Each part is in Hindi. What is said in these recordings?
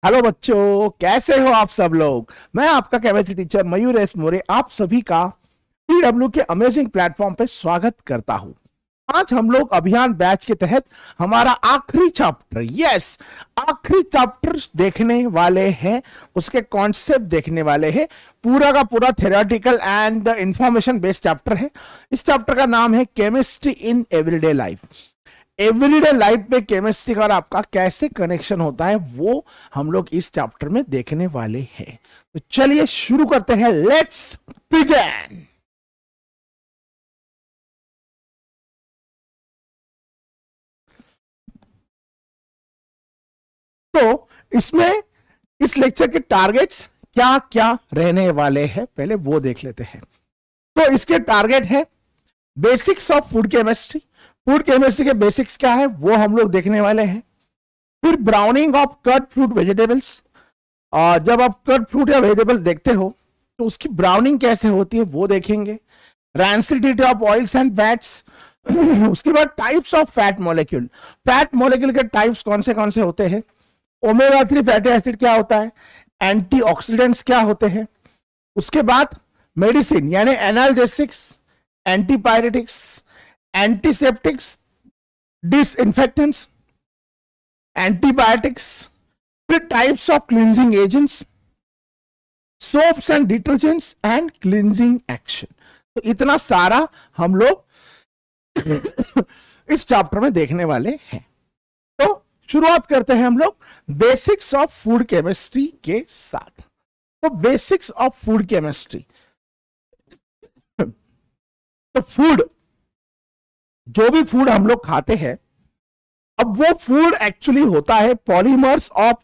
हेलो बच्चों, कैसे हो आप सब लोग। मैं आपका केमिस्ट्री टीचर मयूर एस मोरे आप सभी का पीडब्ल्यू के अमेजिंग प्लेटफॉर्म पे स्वागत करता हूं। आज हम लोग अभियान बैच के तहत हमारा आखिरी चैप्टर देखने वाले हैं। उसके कॉन्सेप्ट देखने वाले हैं। पूरा का पूरा theoretical and information based chapter है। इस चैप्टर का नाम है chemistry in everyday life. Everyday life में केमिस्ट्री का और आपका कैसे कनेक्शन होता है वो हम लोग इस चैप्टर में देखने वाले हैं। तो चलिए शुरू करते हैं। Let's begin. तो इसमें इस लेक्चर के टारगेट्स क्या क्या रहने वाले हैं पहले वो देख लेते हैं। तो इसके टारगेट है basics of food chemistry. Food chemistry के बेसिक्स क्या है वो हम लोग देखने वाले हैं। फिर browning of cut fruit vegetables. जब आप कट फ्रूट या वेजिटेबल देखते हो तो उसकी ब्राउनिंग कैसे होती है वो देखेंगे। Rancidity of oils and fats. उसके बाद types of fat molecule. Fat molecule के टाइप्स कौन से होते हैं। ओमेगा 3 फैटी एसिड क्या होता है। एंटीऑक्सीडेंट्स क्या होते हैं। उसके बाद मेडिसिन यानी analgesics, antipyretics, antiseptics, disinfectants, antibiotics, फिर types of cleansing agents, soaps and detergents and cleansing action. तो इतना सारा हम लोग इस चैप्टर में देखने वाले हैं। तो शुरुआत करते हैं हम लोग बेसिक्स ऑफ फूड केमिस्ट्री के साथ। तो बेसिक्स ऑफ फूड केमिस्ट्री। तो फूड, जो भी फूड हम लोग खाते हैं, अब वो फूड एक्चुअली होता है पॉलीमर्स ऑफ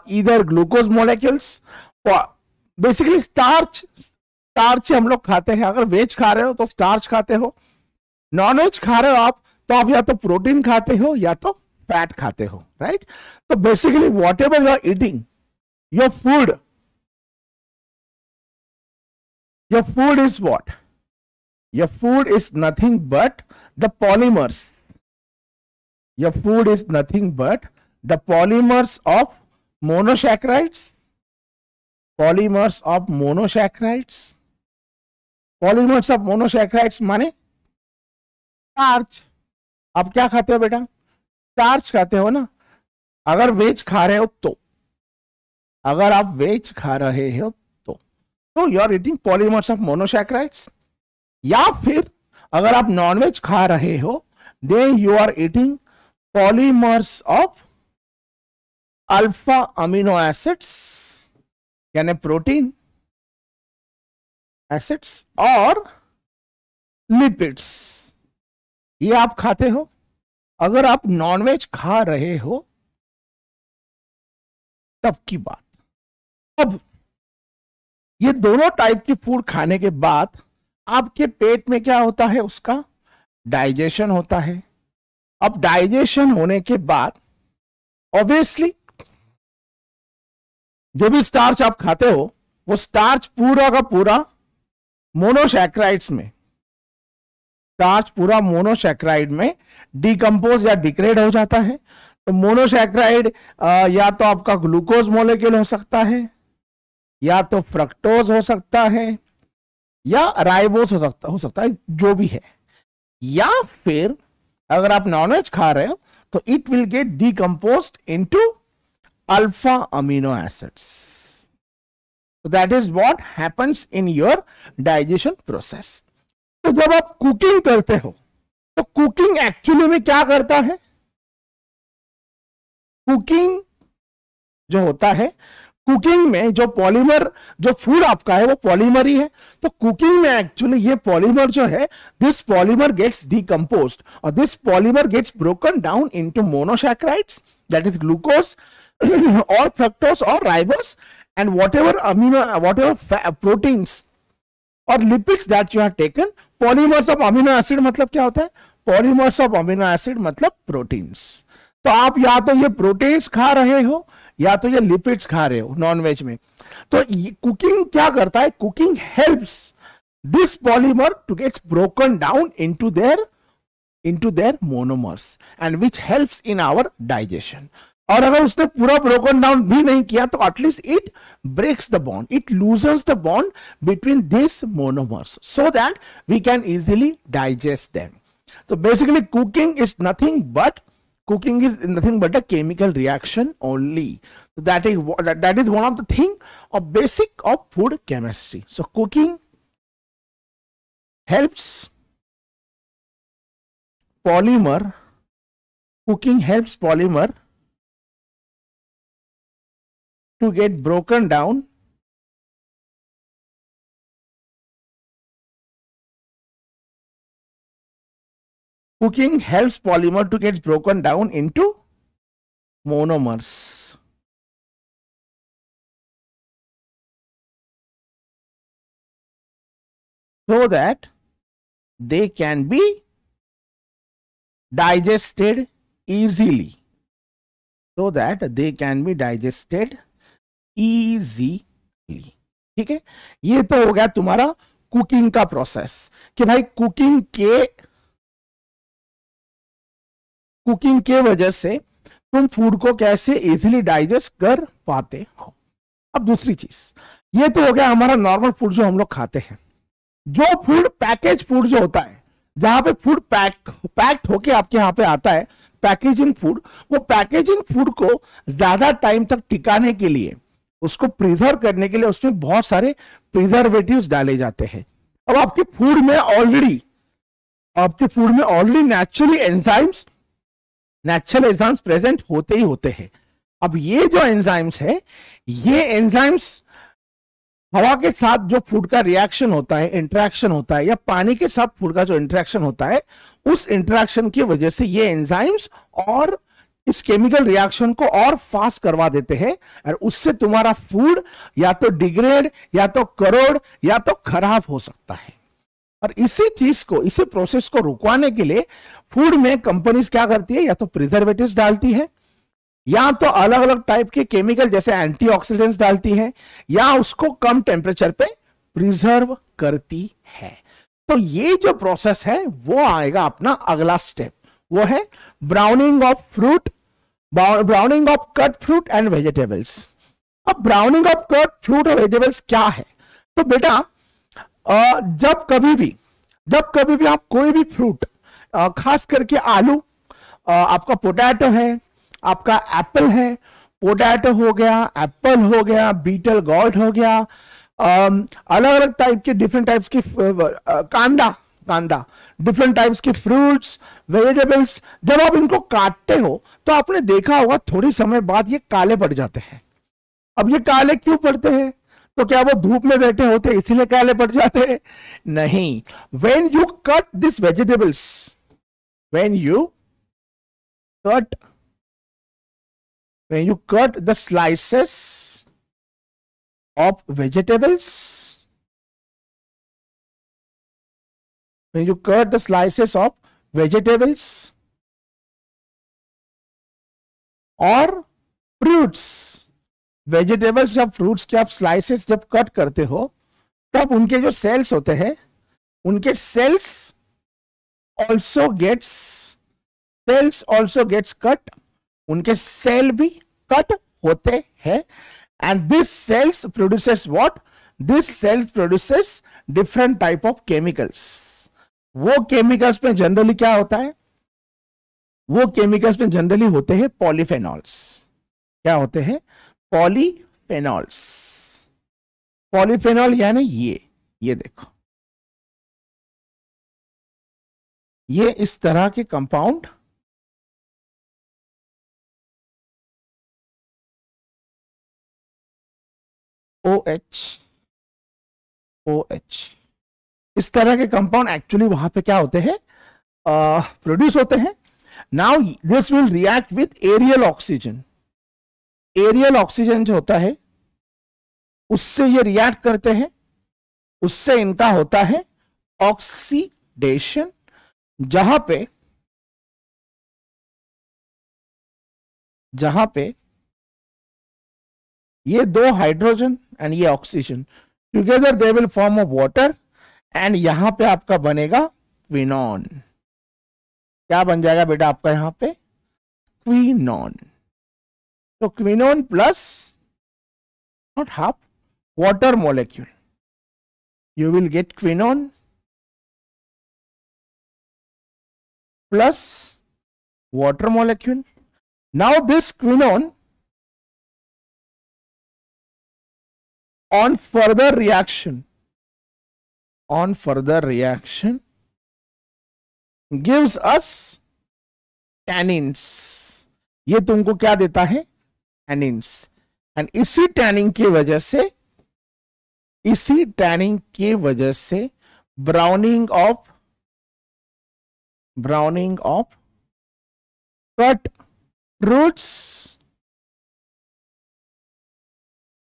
इधर ग्लूकोज मॉलिक्यूल्स। बेसिकली स्टार्च हम लोग खाते हैं। अगर वेज खा रहे हो तो स्टार्च खाते हो, नॉन वेज खा रहे हो आप तो आप या तो प्रोटीन खाते हो या तो फैट खाते हो, राइट। तो basically whatever you are eating, your food is what, your food is nothing but the polymers. Your food is nothing but the polymers of monosaccharides. Polymers of monosaccharides. Polymers of monosaccharides माने स्टार्च। आप क्या खाते हो बेटा, स्टार्च खाते हो ना। अगर वेज खा रहे हो तो, अगर आप वेज खा रहे हो तो you are eating polymers of monosaccharides. या फिर अगर आप नॉनवेज खा रहे हो then you are eating polymers of alpha amino acids यानी प्रोटीन एसिड्स और लिपिड्स, ये आप खाते हो अगर आप नॉनवेज खा रहे हो तब की बात। अब ये दोनों टाइप की फूड खाने के बाद आपके पेट में क्या होता है, उसका डाइजेशन होता है। अब डाइजेशन होने के बाद ऑब्वियसली जो भी स्टार्च आप खाते हो वो स्टार्च पूरा का पूरा मोनोसैकेराइड्स में, स्टार्च पूरा मोनोसैकेराइड में डिकम्पोज या डिग्रेड हो जाता है। तो मोनोसैकेराइड या तो आपका ग्लूकोज मॉलिक्यूल हो सकता है, या तो फ्रक्टोज हो सकता है, या राइबोस हो सकता है, जो भी है। या फिर अगर आप नॉनवेज खा रहे हो तो it will get decomposed into alpha amino acids. So that is what happens in your digestion process. तो जब आप कुकिंग करते हो तो कुकिंग एक्चुअली में क्या करता है, कुकिंग जो होता है, कुकिंग में जो पॉलीमर, जो फूड आपका है वो पॉलीमर ही है। तो कुकिंग में एक्चुअली ये पॉलीमर जो है, दिस पॉलीमर गेट्स डिकम्पोज्ड और this polymer gets broken down into monosaccharides that is glucose और फ्रक्टोज और ribose and whatever proteins or lipids that you have taken. Polymers of amino acid मतलब क्या होता है, polymers of amino acid मतलब proteins। तो आप या तो ये प्रोटीन्स खा रहे हो या तो ये लिपिड्स खा रहे हो नॉनवेज में। तो कुकिंग क्या करता है, cooking helps this polymer to get broken down into their monomers and which helps in our digestion। और अगर उसने पूरा ब्रोकन डाउन भी नहीं किया तो at least it breaks the bond, it loosens the bond between this monomers so that we can easily digest them. तो basically cooking is nothing but a chemical reaction only. So that is one of the thing of basic of food chemistry. So cooking helps polymer to get broken down into monomers. So that they can be digested easily. ठीक है, ये तो हो गया तुम्हारा कुकिंग का प्रोसेस कि भाई कुकिंग के वजह से तुम फूड को कैसे इजीली डाइजेस्ट कर पाते हो. अब दूसरी चीज, ये तो हो गया हमारा नॉर्मल फूड जो हम लोग खाते हैं. जो फूड पैकेज फूड जो होता है, जहां पे फूड पैक्ड होके आपके यहाँ पे आता है, पैकेजिंग फूड, वो पैकेजिंग फूड को ज्यादा टाइम तक टिकाने के लिए, उसको प्रिजर्व करने के लिए उसमें बहुत सारे प्रिजर्वेटिव्स डाले जाते हैं. अब आपके फूड में ऑलरेडी नेचुरल एंजाइम्स प्रेजेंट होते ही होते हैं. अब ये जो एंजाइम्स है, ये एंजाइम्स हवा के साथ जो फूड का रिएक्शन होता है, इंटरेक्शन होता है, या पानी के साथ फूड का जो इंटरेक्शन होता है, उस इंटरेक्शन की वजह से ये एंजाइम्स और इस केमिकल रिएक्शन को और फास्ट करवा देते हैं, और उससे तुम्हारा फूड या तो डिग्रेड, या तो करोड़, या तो खराब हो सकता है. और इसी प्रोसेस को रुकवाने के लिए फूड में कंपनीज क्या करती है, या तो प्रिजर्वेटिव्स डालती है, या तो अलग अलग टाइप के केमिकल जैसे एंटीऑक्सीडेंट्स डालती है, या उसको कम टेम्परेचर पे प्रिजर्व करती है. तो ये जो प्रोसेस है वो आएगा अपना अगला स्टेप, वो है browning of cut fruit and vegetables. अब ब्राउनिंग ऑफ कट फ्रूट और वेजिटेबल्स क्या है? तो बेटा जब कभी भी आप कोई भी फ्रूट, खास करके आलू, आपका पोटैटो है, आपका एप्पल है, पोटैटो हो गया, एप्पल हो गया, बीटल गॉर्ड हो गया, अलग अलग टाइप के डिफरेंट टाइप्स के कांदा डिफरेंट टाइप्स के फ्रूट्स, वेजिटेबल्स, जब आप इनको काटते हो तो आपने देखा होगा थोड़ी समय बाद ये काले पड़ जाते हैं. अब ये काले क्यों पड़ते हैं? तो क्या वो धूप में बैठे होते इसीलिए काले पड़ जाते हैं? नहीं. when you cut the slices of vegetables, और फ्रूट्स, वेजिटेबल्स या फ्रूट्स के आप स्लाइसेस जब कट करते हो, तब उनके जो सेल्स होते हैं, उनके सेल्स ऑल्सो गेट्स कट, उनके सेल भी कट होते हैं. And this cells produces what? This cells produces different type of chemicals. वो केमिकल्स में जनरली क्या होता है? वो केमिकल्स में जनरली होते हैं पॉलीफेनॉल्स. क्या होते हैं? पॉलीफेनॉल यानी ये देखो, ये इस तरह के कंपाउंड OH, इस तरह के कंपाउंड एक्चुअली वहां पे क्या होते हैं? प्रोड्यूस होते हैं. Now this will react with aerial oxygen. Aerial oxygen जो होता है उससे ये रिएक्ट करते हैं, उससे इनका होता है ऑक्सीडेशन, जहां पे ये दो हाइड्रोजन एंड ये oxygen together they will form a water, and यहां पे आपका बनेगा क्विनॉन. क्या बन जाएगा बेटा आपका यहां पे? क्विनॉन. तो quinone plus not half water molecule, you will get quinone plus water molecule. Now this quinone on further reaction gives us tannins. ये तुमको क्या देता है? tannins. एंड इसी टैनिंग की वजह से ब्राउनिंग ऑफ कट फ्रूट्स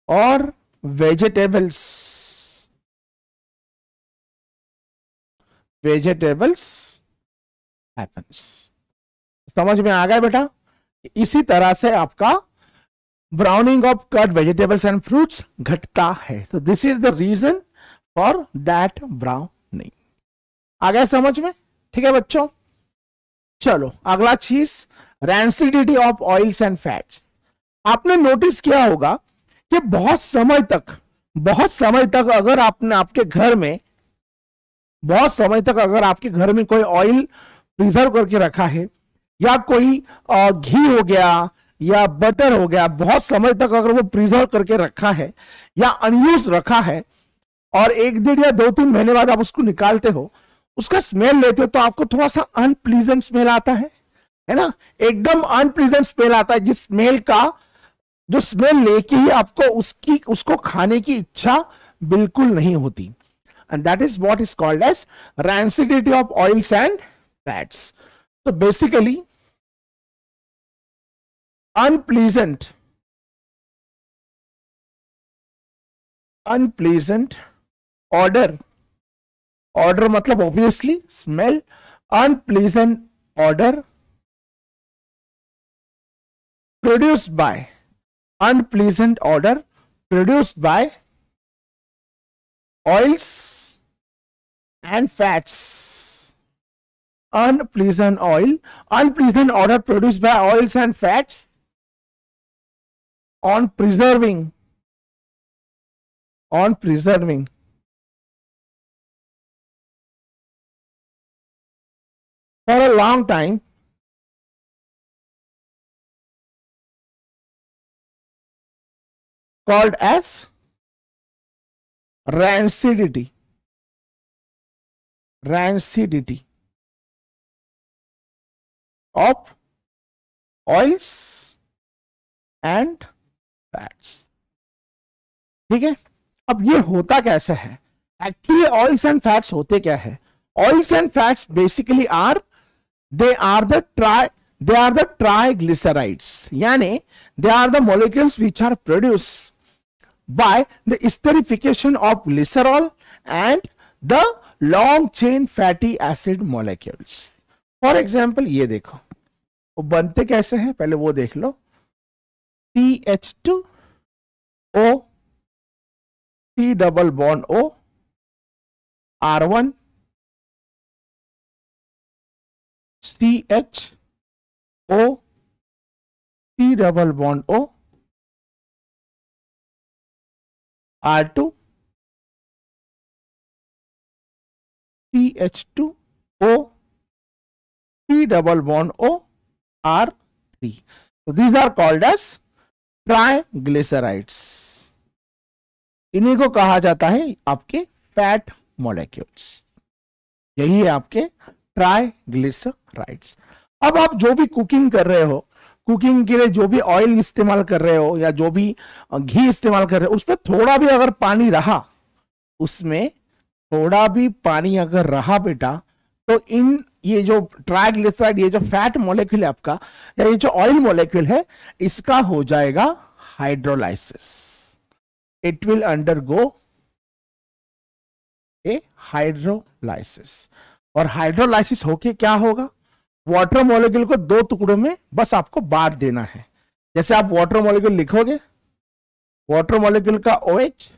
और वेजिटेबल्स हैपन्स. समझ में आ गया बेटा? इसी तरह से आपका browning of cut vegetables and fruits घटता है. तो this is the reason for that browning. आ गया समझ में? ठीक है बच्चों. चलो अगला चीज, rancidity of oils and fats. आपने नोटिस किया होगा कि बहुत समय तक अगर आपके घर में कोई ऑयल प्रिजर्व करके रखा है, या कोई घी हो गया या बटर हो गया, बहुत समय तक अगर वो प्रिजर्व करके रखा है या अनयूज रखा है, और 1 दिन या 2-3 महीने बाद आप उसको निकालते हो, उसका स्मेल लेते हो, तो आपको थोड़ा सा अनप्लीजेंट स्मेल आता है ना? एकदम अनप्लीजेंट स्मेल आता है, जो स्मेल लेके ही आपको उसको खाने की इच्छा बिल्कुल नहीं होती. And that is what is called as rancidity of oils and fats. तो बेसिकली unpleasant odor मतलब obviously smell. unpleasant odor produced by oils and fats. unpleasant odor produced by oils and fats on preserving for a long time called as rancidity of oils and fats. ठीक है. अब ये होता कैसे है? एक्चुअली ऑयल्स एंड फैट्स होते क्या है? Oils and fats basically they are the triglycerides, यानी they are the molecules which are produced by the esterification of glycerol and the long chain fatty acid molecules. For example ये देखो, वो बनते कैसे हैं पहले वो देख लो. CH2O, C double bond O, R1, CHO, C double bond O, R2, CH2O, C double bond O, R3. So these are called as triglycerides. इन्हीं को कहा जाता है आपके फैट मॉलिक्यूल्स. यही है आपके ट्राइग्लिसराइड्स. अब आप जो भी कुकिंग कर रहे हो, कुकिंग के लिए जो भी ऑयल इस्तेमाल कर रहे हो या जो भी घी इस्तेमाल कर रहे हो, उसमें थोड़ा भी अगर पानी रहा, बेटा, तो ये जो ट्राइग्लिसराइड, ये जो फैट मॉलिक्यूल है आपका, या ये जो ऑयल मॉलिक्यूल है, इसका हो जाएगा hydrolysis. It will undergo A hydrolysis. और हाइड्रोलाइसिस होके क्या होगा? वाटर मॉलिक्यूल को 2 टुकड़ों में बस आपको बांट देना है. जैसे आप वाटर मॉलिक्यूल लिखोगे, वाटर मॉलिक्यूल का OH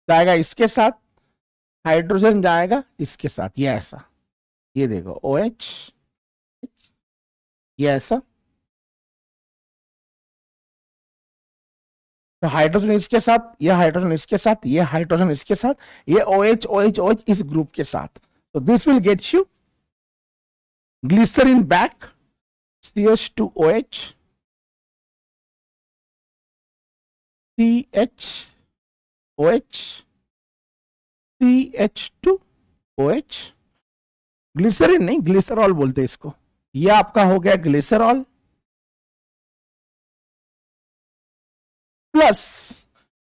जाएगा इसके साथ, हाइड्रोजन जाएगा इसके साथ. ये ऐसा, ये देखो OH, ये ऐसा, तो हाइड्रोजन इसके साथ, ये हाइड्रोजन इसके साथ, ये हाइड्रोजन इसके साथ, ये OH OH OH इस ग्रुप के साथ. तो this will get you glycerine back, CH2OH, CHOH, CH2OH. Glycerine नहीं, ग्लिसरॉल बोलते हैं इसको. ये आपका हो गया glycerol, plus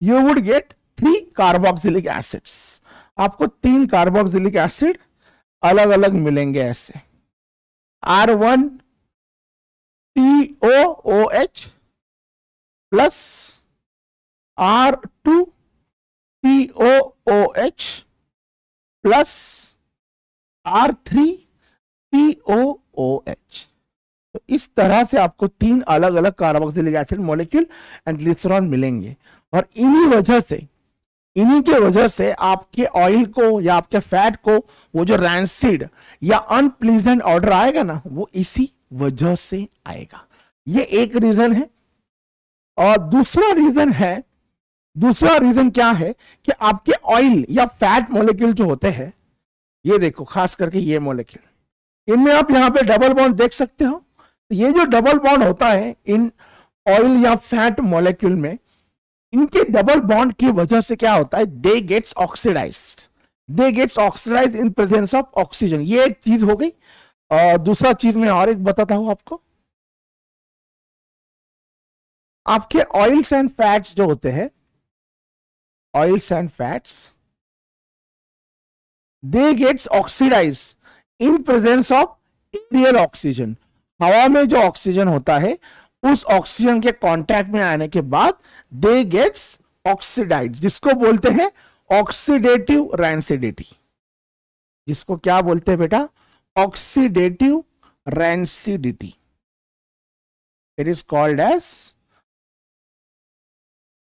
you would get 3 carboxylic acids. आपको 3 कार्बोक्सिलिक एसिड अलग अलग मिलेंगे ऐसे. R1 TOOH plus R2 TOOH plus R3 TOOH. तो इस तरह से आपको 3 अलग अलग carboxylic acid molecule and glycerol मिलेंगे. और इन्हीं के वजह से आपके ऑयल को या आपके फैट को वो जो रैंसिड या अनप्लीजेंट ऑर्डर आएगा ना, वो इसी वजह से आएगा. ये एक रीजन है. और दूसरा रीजन क्या है कि आपके ऑयल या फैट मॉलिक्यूल जो होते हैं, ये देखो खास करके ये मॉलिक्यूल, इनमें आप यहां पे डबल बॉन्ड देख सकते हो. ये जो डबल बॉन्ड होता है इन ऑयल या फैट मॉलिक्यूल में, इनके डबल बॉन्ड की वजह से क्या होता है, they gets oxidised in presence of oxygen. ये एक चीज हो गई. और दूसरा चीज मैं और एक बताता हूं आपको. आपके ऑयल्स एंड फैट्स जो होते हैं, oils and fats, they gets oxidised in presence of real oxygen. हवा में जो ऑक्सीजन होता है, उस ऑक्सीजन के कांटेक्ट में आने के बाद दे गेट्स ऑक्सीडाइज्ड, जिसको बोलते हैं ऑक्सीडेटिव रैंसिडिटी. जिसको क्या बोलते हैं बेटा, oxidative rancidity. It is called as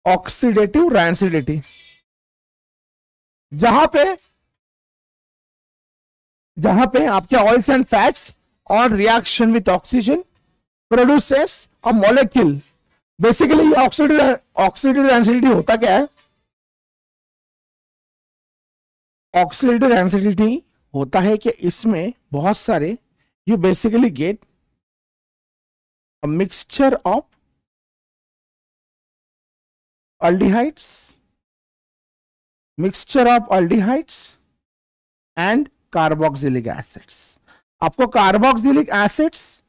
oxidative rancidity. जहां पे आपके oils and fats on reaction with oxygen produces a molecule. Basically oxidative rancidity होता क्या है, ऑक्सीडेटिव रैंसिडिटी होता है कि इसमें बहुत सारे, you basically get a mixture of aldehydes and carboxylic acids. आपको कार्बोक्सिलिक एसिड्स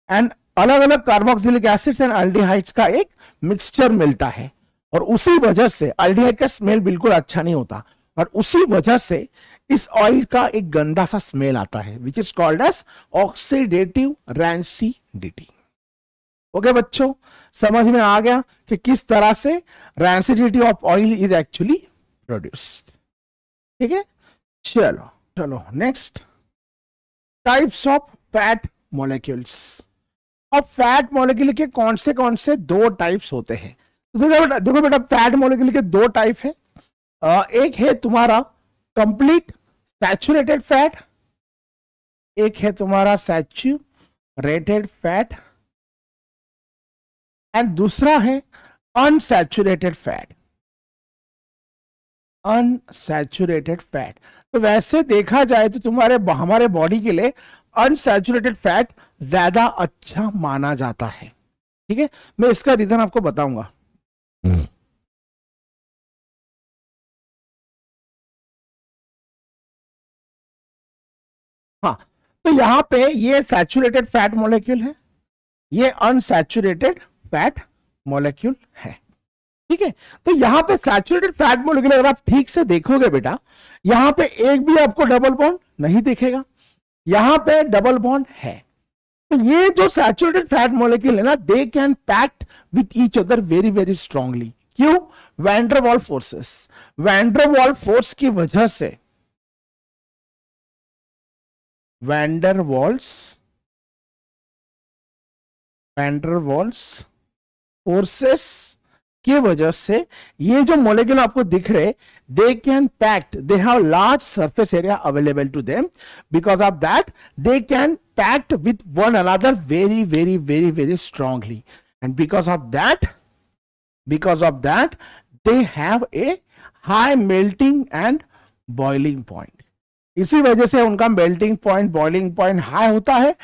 एंड अलग अलग कार्बोक्सिलिक एसिड्स एंड अल्डिहाइड्स का एक मिक्सचर मिलता है. और उसी वजह से अल्डिहाइड का स्मेल बिल्कुल अच्छा नहीं होता, और उसी वजह से इस ऑयल का एक गंदा सा स्मेल आता है, which is called as oxidative rancidity. Okay बच्चों, समझ में आ गया कि किस तरह से rancidity of oil is actually produced. ठीक है, चलो next, types of fat molecules. अब फैट मॉलिक्यूल के कौन से 2 टाइप्स होते हैं. तो देखो बेटा, फैट मॉलिक्यूल के 2 टाइप है. एक है तुम्हारा कंप्लीट सैचुरेटेड फैट, एक है तुम्हारा सैचुरेटेड फैट, एंड दूसरा है अनसैचुरेटेड फैट. तो वैसे देखा जाए तो हमारे बॉडी के लिए अनसैचुरेटेड फैट ज्यादा अच्छा माना जाता है. ठीक है, मैं इसका रीजन आपको बताऊंगा. हाँ, तो यहां पे ये सैचुरेटेड फैट मॉलिक्यूल है, ये अनसैचुरेटेड फैट मॉलिक्यूल है. ठीक है, तो यहां पे सैचुरेटेड फैट मॉलिक्यूल अगर आप ठीक से देखोगे बेटा, यहां पे एक भी आपको डबल बॉन्ड नहीं दिखेगा, यहां पे डबल बॉन्ड है. तो ये जो सैचुरेटेड फैट मॉलिक्यूल है ना, they can packed with each other very very strongly. क्यों? वैंडरवॉल फोर्स की वजह से, वैंडरवॉल्स फोर्सेस की वजह से ये जो मॉलिक्यूल आपको दिख रहे, they can packed, they have large surface area available to them. Because of that they can packed with one another very very very very strongly, and because of that Because of that, they have a high melting and boiling point. इसी वजह से उनका melting point, boiling point high होता है.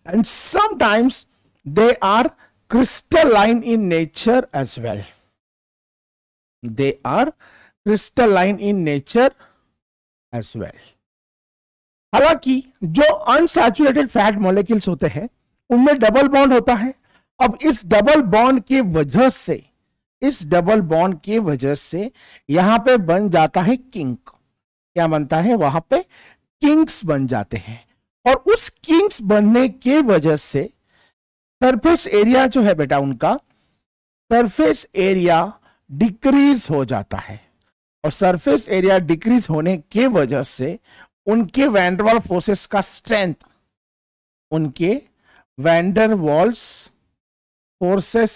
And sometimes they are crystalline in nature as well. They are crystalline in nature as well. हालांकि जो अनसैचुरेटेड फैट मॉलिक्यूल्स होते हैं उनमें डबल बॉन्ड होता है. अब इस डबल बॉन्ड की वजह से, इस डबल बॉन्ड की वजह से यहां पे बन जाता है किंक. क्या बनता है? वहां पे किंक्स बन जाते हैं. और उस किंक्स बनने की वजह से सरफेस एरिया जो है बेटा, उनका सरफेस एरिया डिक्रीज हो जाता है. और सरफेस एरिया डिक्रीज होने की वजह से उनके वैंडरवाल फोर्सेस का स्ट्रेंथ, उनके वैंडरवाल्स फोर्सेस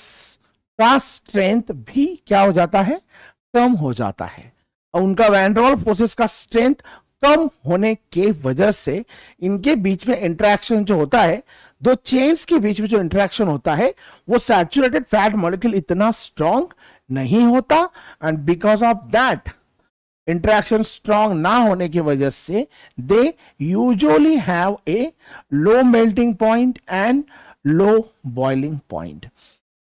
का स्ट्रेंथ भी क्या हो जाता है? कम हो जाता है. और उनका वैंडरवाल फोर्सेस का स्ट्रेंथ कम होने के वजह से इनके बीच में इंटरेक्शन जो होता है, दो चेन्स के बीच में जो इंटरेक्शन होता है, वो सैचुरेटेड फैट मॉलिक्यूल इतना स्ट्रांग नहीं होता. And because of that, interaction strong ना होने की वजह से they usually have a low melting point and low boiling point.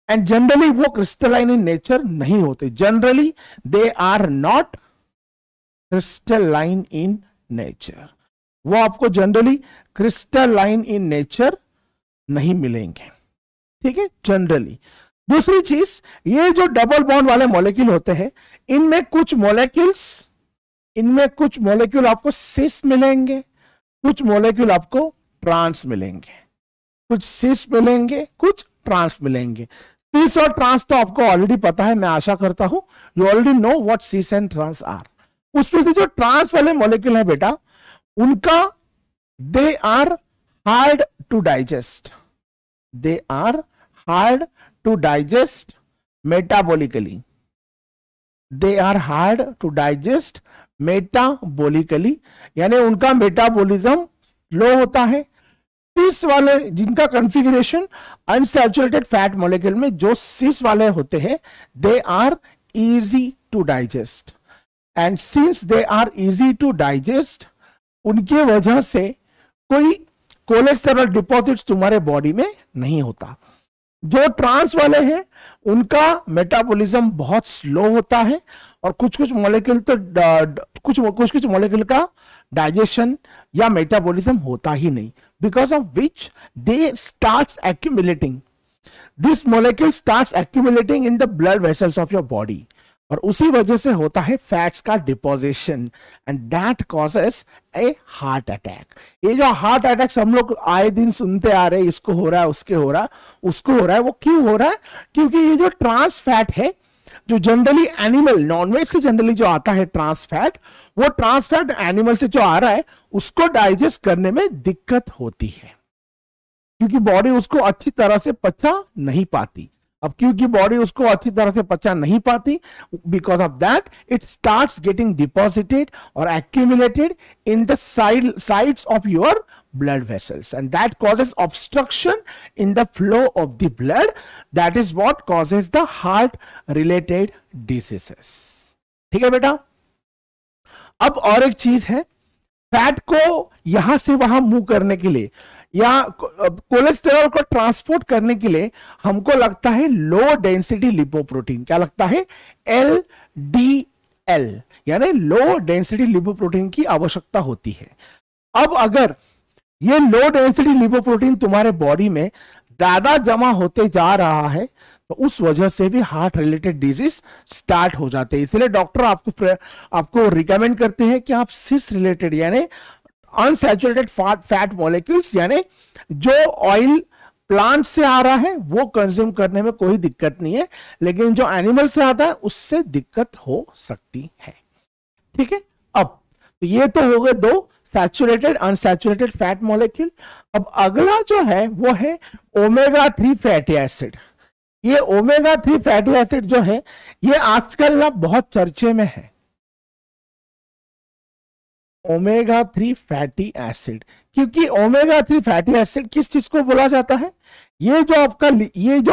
And generally वो क्रिस्टलाइन इन नेचर नहीं होते. Generally they are not crystalline in nature. वो आपको जनरली क्रिस्टलाइन इन नेचर नहीं मिलेंगे. ठीक है, जनरली. दूसरी चीज, ये जो डबल बॉन्ड वाले मॉलिक्यूल होते हैं, इनमें कुछ मॉलिक्यूल आपको सिस मिलेंगे, कुछ मॉलिक्यूल आपको ट्रांस मिलेंगे. कुछ सिस मिलेंगे, कुछ ट्रांस मिलेंगे. सिस और ट्रांस तो आपको ऑलरेडी पता है, मैं आशा करता हूं you already know what cis and trans are. उसमें से जो ट्रांस वाले मॉलिक्यूल है बेटा, उनका they are hard to digest. They are hard to digest metabolically. They are hard to digest metabolically, यानी उनका मेटाबॉलिज्म स्लो होता है. सिस वाले जिनका कॉन्फ़िगरेशन अनसैचुरेटेड फैट मॉलिक्यूल में जो सिस वाले होते हैं, they are easy to digest. And since they are easy to digest, उनके वजह से कोई कोलेस्टेरॉल डिपॉजिट्स तुम्हारे बॉडी में नहीं होता. जो ट्रांस वाले हैं उनका मेटाबॉलिज्म बहुत स्लो होता है और कुछ कुछ मॉलिक्यूल तो कुछ मॉलिक्यूल का डाइजेशन या मेटाबॉलिज्म होता ही नहीं. Because of which they starts accumulating, this molecule starts accumulating in the blood vessels of your body. और उसी वजह से होता है फैट्स का deposition and that causes A heart attack. ये जो हार्ट अटैक्स हम लोग आए दिन सुनते आ रहे हैं, इसको हो रहा है, उसके हो रहा है, उसको हो रहा है, वो क्यों हो रहा है? क्योंकि ये जो ट्रांस फैट है, जो जनरली एनिमल नॉनवेज से जनरली जो आता है ट्रांस फैट, वो ट्रांस फैट एनिमल से जो आ रहा है उसको डाइजेस्ट करने में दिक्कत होती है, क्योंकि बॉडी उसको अच्छी तरह से पचा नहीं पाती. अब क्योंकि बॉडी उसको अच्छी तरह से पचा नहीं पाती, because of that it starts getting deposited और accumulated in the sides of your blood vessels, and that causes obstruction in the flow of the blood. That is what causes the heart related diseases. ठीक है बेटा. अब और एक चीज है, फैट को यहां से वहां मूव करने के लिए या कोलेस्टेरॉल को ट्रांसपोर्ट करने के लिए हमको लगता है लो डेंसिटी लिपोप्रोटीन. क्या लगता है? LDL, यानी लो डेंसिटी लिपोप्रोटीन की आवश्यकता होती है. अब अगर ये लो डेंसिटी लिपोप्रोटीन तुम्हारे बॉडी में ज्यादा जमा होते जा रहा है तो उस वजह से भी हार्ट रिलेटेड डिजीज स्टार्ट हो जाते हैं. इसलिए डॉक्टर आपको रिकमेंड करते हैं कि आप सिस रिलेटेड यानी अनसैचुरेटेड फैट मॉलिक्यूल्स, यानी जो ऑयल प्लांट से आ रहा है वो कंज्यूम करने में कोई दिक्कत नहीं है, लेकिन जो एनिमल से आता है उससे दिक्कत हो सकती है. ठीक है. अब तो ये तो हो गए दो सैचुरेटेड अनसैचुरेटेड फैट मॉलिक्यूल. अब अगला जो है वो है ओमेगा 3 फैटी एसिड. ये ओमेगा 3 फैटी एसिड जो है ये आजकल ना बहुत चर्चे में है. Omega 3 fatty acid. क्योंकि ओमेगा 3 फैटी एसिड किस चीज को बोला जाता है? ये जो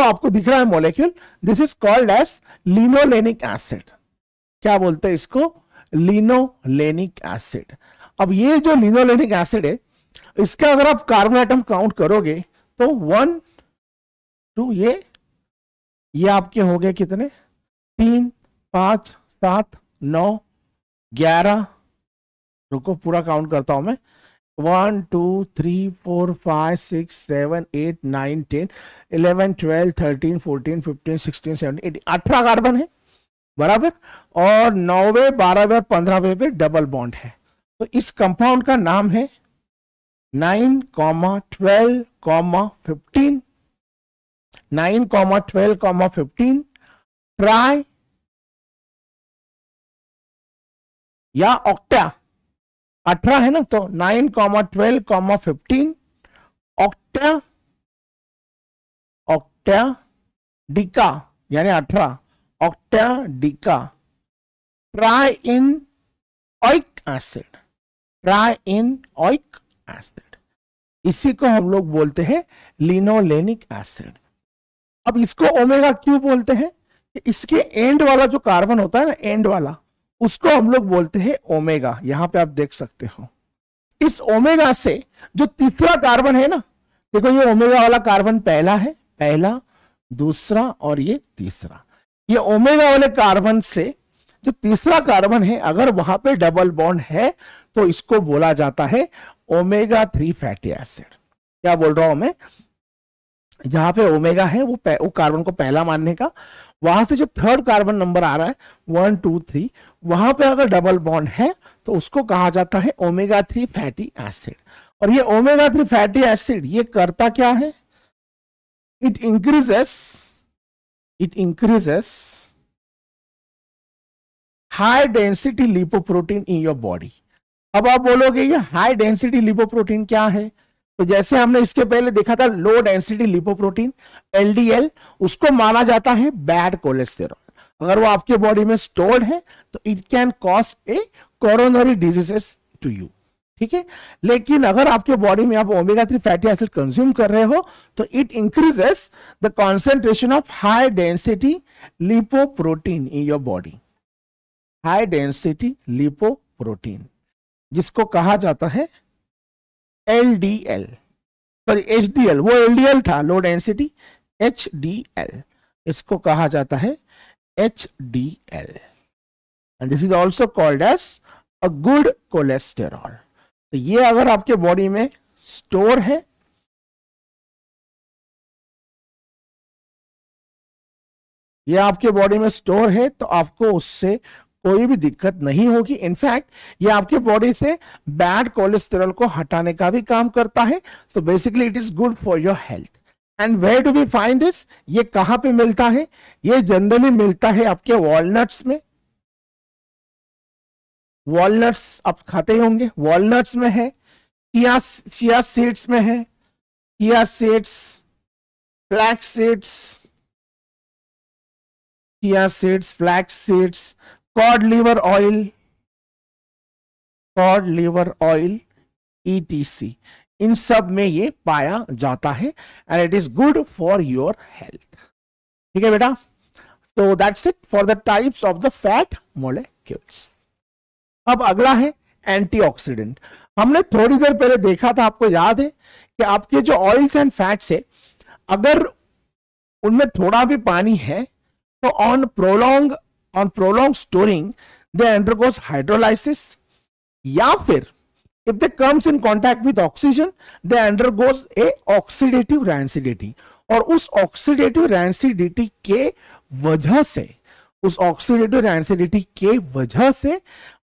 आपको दिख रहा है molecule, this is called as linolenic acid. क्या बोलते हैं इसको? Linolenic acid. अब ये जो लिनोलेनिक एसिड है, इसका अगर आप कार्बन एटम काउंट करोगे तो 1 2 ये आपके हो गए कितने? 3 5 7 9 11। रुको पूरा काउंट करता हूं मैं। 1 2 3 4 5 6 7 8 9 10 11 12 13 14 15 16 17 18 18 कार्बन है बराबर। और 9वें 12वें और 15वें पे डबल बॉन्ड है। तो इस कंपाउंड का नाम है 9, 12, 15 9, 12, 15 ट्राई या ऑक्टा। 18 है ना, तो 9, 12, 15 ऑक्टा ऑक्टा डिका यानी 18 octadeca trienoic acid. Trienoic acid, इसी को हम लोग बोलते हैं लिनोलेनिक एसिड। अब इसको ओमेगा क्यों बोलते हैं? इसके एंड वाला जो कार्बन होता है ना, एंड वाला, उसको हम लोग बोलते हैं ओमेगा। यहां पे आप देख सकते हो इस ओमेगा से जो तीसरा कार्बन है ना, देखो ये ओमेगा वाला कार्बन पहला है, पहला, दूसरा और ये तीसरा। ये ओमेगा वाले कार्बन से जो तीसरा कार्बन है, अगर वहां पे डबल बॉन्ड है तो इसको बोला जाता है ओमेगा 3 फैटी एसिड। क्या बोल रहा हूं मैं? जहां पे ओमेगा है वो कार्बन को पहला मानने का, वहां से जो थर्ड कार्बन नंबर आ रहा है 1 2 3, वहां पे अगर डबल बॉन्ड है तो उसको कहा जाता है ओमेगा 3 फैटी एसिड। और ये ओमेगा 3 फैटी एसिड ये करता क्या है? It increases high density lipoprotein in your body. अब आप बोलोगे ये हाई डेंसिटी लिपोप्रोटीन क्या है? तो जैसे हमने इसके पहले देखा था लो डेंसिटी लिपोप्रोटीन एलडीएल, उसको माना जाता है बैड कोलेस्टेरॉल। अगर वो आपके बॉडी में स्टोर्ड है तो it can cause a coronary diseases to you. ठीक है, लेकिन अगर आपके बॉडी में आप ओमेगा 3 फैटी एसिड कंज्यूम कर रहे हो तो it increases the concentration of high density lipoprotein in your body. High density lipoprotein, जिसको कहा जाता है एलडीएल, सॉरी एचडीएल, वो एलडीएल था लो डेंसिटी, एचडीएल, इसको कहा जाता है HDL. And this is also called as a good cholesterol. तो ये अगर आपके बॉडी में स्टोर है, ये आपके बॉडी में स्टोर है तो आपको उससे कोई भी दिक्कत नहीं होगी। इनफैक्ट ये आपके बॉडी से बैड कोलेस्टेरॉल को हटाने का भी काम करता है। तो basically it is good for your health. And where do we find this? ये कहां पे मिलता है? ये जनरली मिलता है आपके वॉलनट्स में। वॉलनट्स आप खाते ही होंगे, वॉलनट्स में है, चिया सीड्स में है, chia seeds, flax seeds, chia seeds, flax seeds, cod liver oil ETC, इन सब में ये पाया जाता है and it is good for your health. ठीक है बेटा, तो that's it for the types of the fat molecules. अब अगला है एंटीऑक्सीडेंट। हमने थोड़ी देर पहले देखा था, आपको याद है कि आपके जो ऑयल्स एंड फैट्स है, अगर उनमें थोड़ा भी पानी है तो on prolonged storing they undergoes hydrolysis, या फिर if they comes in contact with oxygen they undergoes a oxidative rancidity। और उस oxidative rancidity के वजह से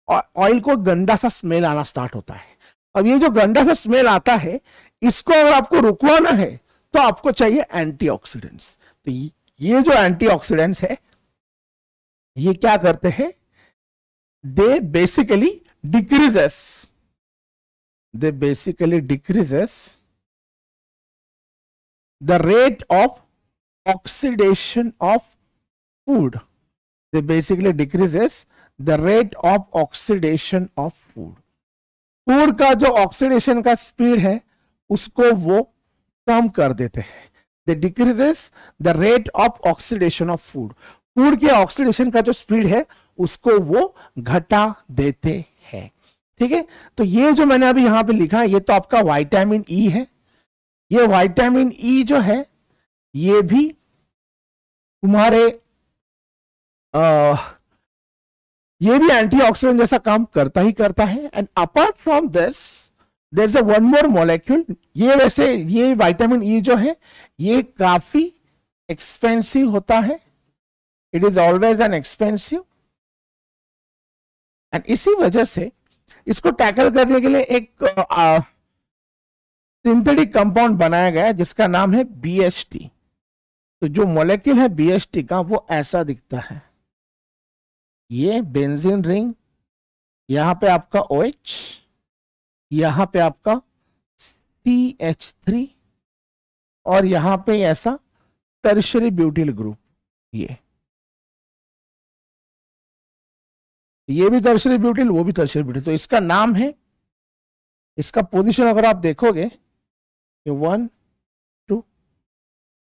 ऑयल को गंदा सा स्मेल आना स्टार्ट होता है। अब ये जो गंदा सा स्मेल आता है, इसको अगर आपको रुकवाना है तो आपको चाहिए एंटीऑक्सीडेंट्स। तो ये जो एंटीऑक्सीडेंट्स है ये क्या करते हैं? They basically decreases the rate of oxidation of food। They basically decreases the rate of oxidation of food। Food का जो ऑक्सीडेशन का स्पीड है उसको वो कम कर देते हैं। They decreases the rate of oxidation of food, food के ऑक्सीडेशन का जो स्पीड है उसको वो घटा देते हैं। ठीक है, तो ये जो मैंने अभी यहां पे लिखा है ये तो आपका विटामिन ई है। ये विटामिन ई जो है ये भी तुम्हारे ये भी एंटीऑक्सीडेंट जैसा काम करता ही करता है। And apart from this there is a one more molecule. ये वैसे ये विटामिन ई जो है ये काफी एक्सपेंसिव होता है, it is always an expensive. And इसी वजह से इसको टैकल करने के लिए एक सिंथेटिक कंपाउंड बनाया गया जिसका नाम है BHT। तो जो मॉलिक्यूल है BHT का वो ऐसा दिखता है, ये बेंजीन रिंग, यहां पे आपका OH, यहां पे आपका CH3 और यहां पे ऐसा टर्शियरी ब्यूटिल ग्रुप। ये भी टर्शियरी ब्यूटिल, वो भी टर्शियरी ब्यूटिल। तो इसका नाम है, इसका पोजीशन अगर आप देखोगे 1 2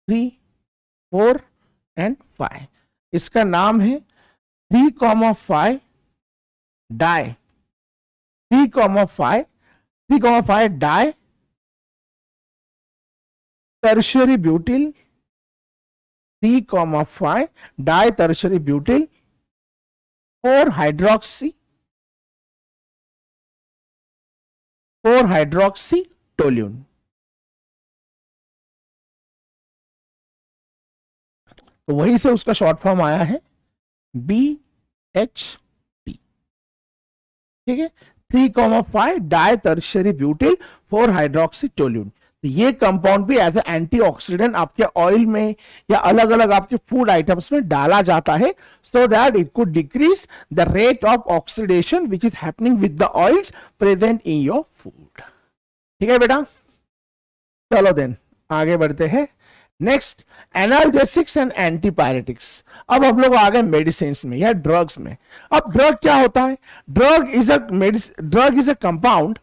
3 4 एंड 5, इसका नाम है 3,5 di, 3,5 di tertiary butyl, 3,5 di tertiary butyl 4 hydroxy toluene. तो वहीं से उसका शॉर्ट फॉर्म आया है BHT। ठीक है, 3,5 di tertiary butyl 4 hydroxy toluene. तो ये कंपाउंड भी एज ए एंटीऑक्सीडेंट आपके ऑयल में या अलग अलग आपके फूड आइटम्स में डाला जाता है, so that it could decrease the rate of oxidation which is happening with the oils present in your food. ठीक है बेटा, चलो देन आगे बढ़ते हैं। Next, analgesics and antipyretics. अब हम लोग आ गए मेडिसिन में या ड्रग्स में। अब ड्रग क्या होता है? Drug is a compound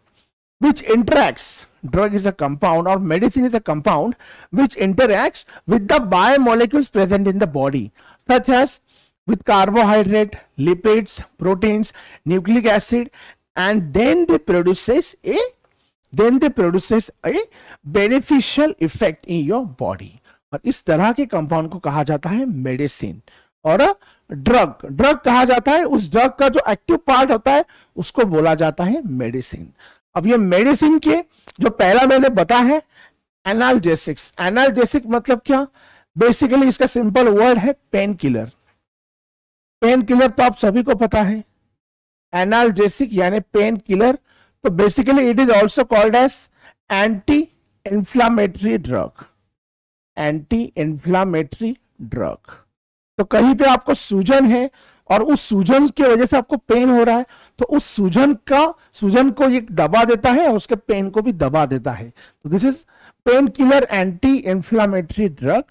which interacts, drug is a compound or medicine is a compound which interacts with the biomolecules present in the body, such as with carbohydrate, lipids, proteins, nucleic acid, and then they produces a beneficial effect in your body। और इस तरह के कंपाउंड को कहा जाता है मेडिसिन और ड्रग कहा जाता है। उस ड्रग का जो एक्टिव पार्ट होता है उसको बोला जाता है मेडिसिन। अब ये मेडिसिन के जो पहला मैंने बताया है एनाल्जेसिक्स। एनाल्जेसिक मतलब क्या? बेसिकली इसका सिंपल वर्ड है पेन किलर। पेन किलर तो आप सभी को पता है, एनाल्जेसिक यानी पेन किलर। तो basically it is also called as anti inflammatory drug, anti inflammatory drug. तो कहीं पे आपको सूजन है और उस सूजन की वजह से आपको पेन हो रहा है, तो उस सूजन को ये दबा देता है और उसके पेन को भी दबा देता है। तो this is pain killer, anti inflammatory drug.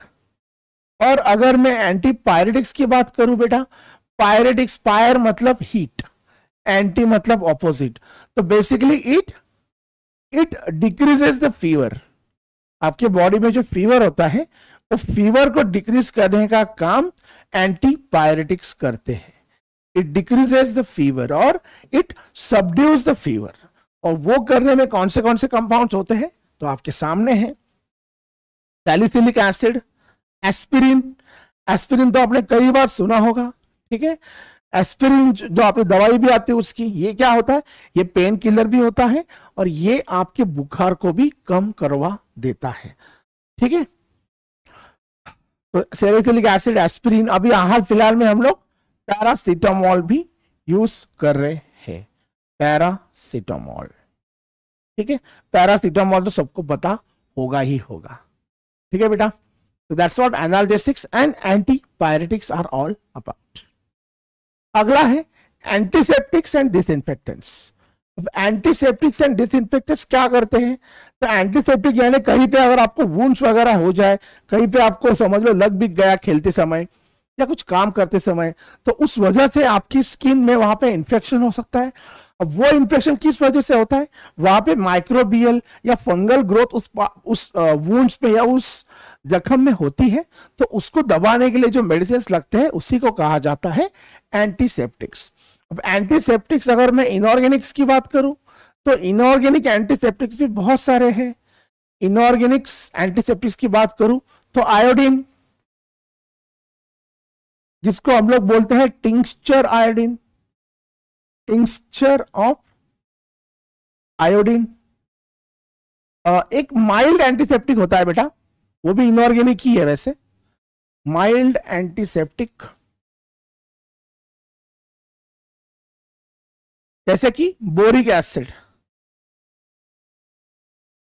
और अगर मैं एंटी पायरेटिक्स की बात करूं बेटा, पायरेटिक्स, पायर मतलब हीट, एंटी मतलब ऑपोजिट। तो basically it decreases the fever. आपके बॉडी में जो फीवर होता है वो फीवर को डिक्रीज करने का काम एंटी पायरेटिक्स करते हैं। इट डिक्रीजेस द फीवर और इट सबड्यूज द फीवर। और वो करने में कौन से कंपाउंड्स होते हैं तो आपके सामने है सैलिसिलिक एसिड, एस्पिरिन। एस्पिरिन तो आपने कई बार सुना होगा, ठीक है। एस्पिरिन जो आपकी दवाई भी आती है उसकी, ये क्या होता है? ये पेन किलर भी होता है और ये आपके बुखार को भी कम करवा देता है, ठीक है। तो सैलिसिलिक एसिड, एस्पिरिन। अभी हाल फिलहाल में हम लोग पैरासीटामोल भी यूज कर रहे हैं, पैरासीटामोल, ठीक है। पैरासीटामोल तो सबको पता होगा ही होगा, ठीक है बेटा। So that's what analgesics and antipyretics are all about. अगला है antiseptics and disinfectants. Antiseptics and disinfectants क्या करते हैं? तो एंटीसेप्टिक यानी कहीं पे अगर आपको वुंड्स वगैरह हो जाए, कहीं पे आपको समझ लो लग भी गया खेलते समय या कुछ काम करते समय, तो उस वजह से आपकी स्किन में वहां पे इंफेक्शन हो सकता है। अब वो इन्फेक्शन किस वजह से होता है, वहां पे माइक्रोबियल या फंगल ग्रोथ उस वुंड्स में या उस जख्म में होती है, तो उसको दबाने के लिए जो मेडिसिन लगते हैं उसी को कहा जाता है एंटीसेप्टिक्स। अब एंटीसेप्टिक्स अगर मैं इनऑर्गेनिक्स की बात करूं तो इनऑर्गेनिक एंटीसेप्टिक्स भी बहुत सारे हैं। इनऑर्गेनिक्स एंटीसेप्टिक्स की बात करूं तो आयोडीन, जिसको हम लोग बोलते हैं tincture iodine, tincture of iodine, एक माइल्ड एंटीसेप्टिक होता है बेटा, वो भी इनऑर्गेनिक ही है वैसे, माइल्ड एंटीसेप्टिक, जैसे कि बोरिक एसिड।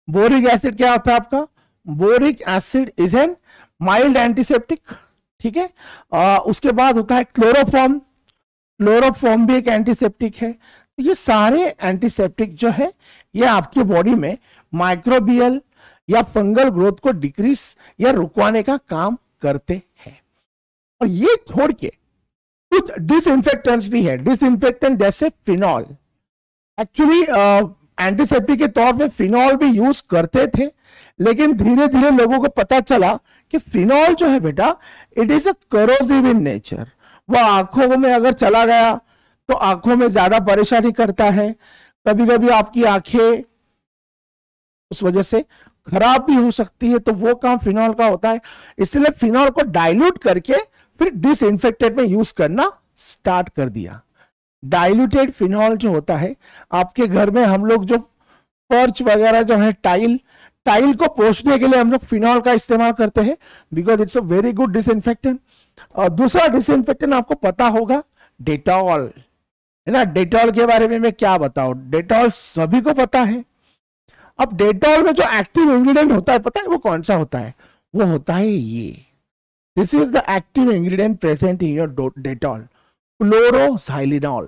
बोरिक एसिड क्या होता है आपका, boric acid is an mild antiseptic, ठीक है। उसके बाद होता है क्लोरोफॉर्म, क्लोरोफॉर्म भी एक एंटीसेप्टिक है। तो ये सारे एंटीसेप्टिक जो है ये आपकी बॉडी में माइक्रोबियल या फंगल ग्रोथ को डिक्रीज या रुकवाने का काम करते हैं। और ये छोड़ के कुछ डिसइंफेक्टेंट्स भी है, डिसइंफेक्टेंट जैसे फिनॉल। एक्चुअली एंटीसेप्टिक के तौर पे फिनॉल भी यूज करते थे, लेकिन धीरे धीरे लोगों को पता चला कि फिनॉल जो है बेटा it is a corrosive in nature. वह आंखों में अगर चला गया तो आंखों में ज्यादा परेशानी करता है, कभी कभी आपकी आंखें उस वजह से खराब भी हो सकती है, तो वो काम फिनॉल का होता है। इसलिए फिनॉल को डाइल्यूट करके फिर डिसइंफेक्टेंट में यूज करना स्टार्ट कर दिया। डाइल्यूटेड फिनॉल जो होता है, आपके घर में हम लोग जो पर्च वगैरह जो है टाइल को पोंछने के लिए हम लोग फिनॉल का इस्तेमाल करते हैं, because it's a very good disinfectant. और दूसरा डिसइंफेक्टेंट आपको पता होगा डेटॉल, है ना। डेटॉल के बारे में मैं क्या बताऊं, डेटॉल सभी को पता है। अब डेटॉल में जो एक्टिव इंग्रेडिएंट होता है पता है वो कौन सा होता है, वो होता है ये, this is the active ingredient present in your Dettol, chloroxylenol.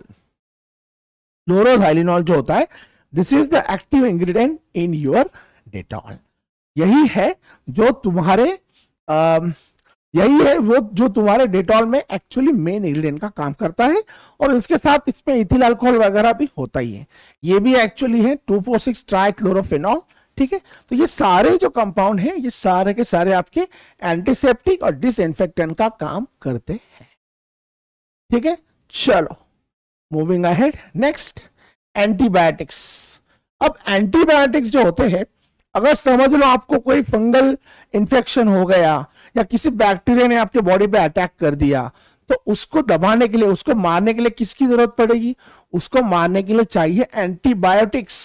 Chloroxylenol जो होता है this is the active ingredient in your Dettol. यही है जो तुम्हारे वो जो तुम्हारे डेटॉल में एक्चुअली मेन इंग्रेडिएंट का काम करता है। और इसके साथ इसमें इथिल अल्कोहल वगैरह भी होता ही है, ये भी एक्चुअली है 2,4,6 ट्राइक्लोरोफेनॉल, ठीक है। तो ये सारे जो कंपाउंड हैं ये सारे के सारे आपके एंटीसेप्टिक और डिसइंफेक्टेंट का काम करते हैं, ठीक है। चलो मूविंग अहेड, नेक्स्ट एंटीबायोटिक्स। अब एंटीबायोटिक्स जो होते हैं, अगर समझ लो आपको कोई फंगल इंफेक्शन हो गया या किसी बैक्टीरिया ने आपके बॉडी पे अटैक कर दिया, तो उसको दबाने के लिए, उसको मारने के लिए किसकी जरूरत पड़ेगी, उसको मारने के लिए चाहिए एंटीबायोटिक्स।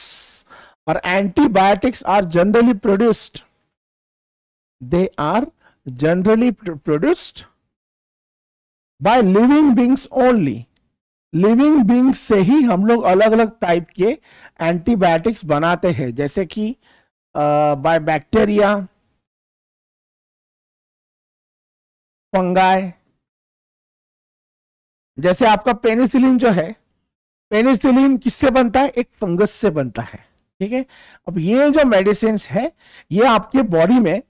और antibiotics are generally produced, they are generally produced by living beings only. Living beings से ही हम लोग अलग अलग टाइप के एंटीबायोटिक्स बनाते हैं, जैसे कि बाय बैक्टीरिया, फंगाई। जैसे आपका पेनिसिलिन जो है, पेनिसिलिन किससे बनता है, एक फंगस से बनता है, ठीक है। अब ये जो मेडिसिन है ये आपके बॉडी में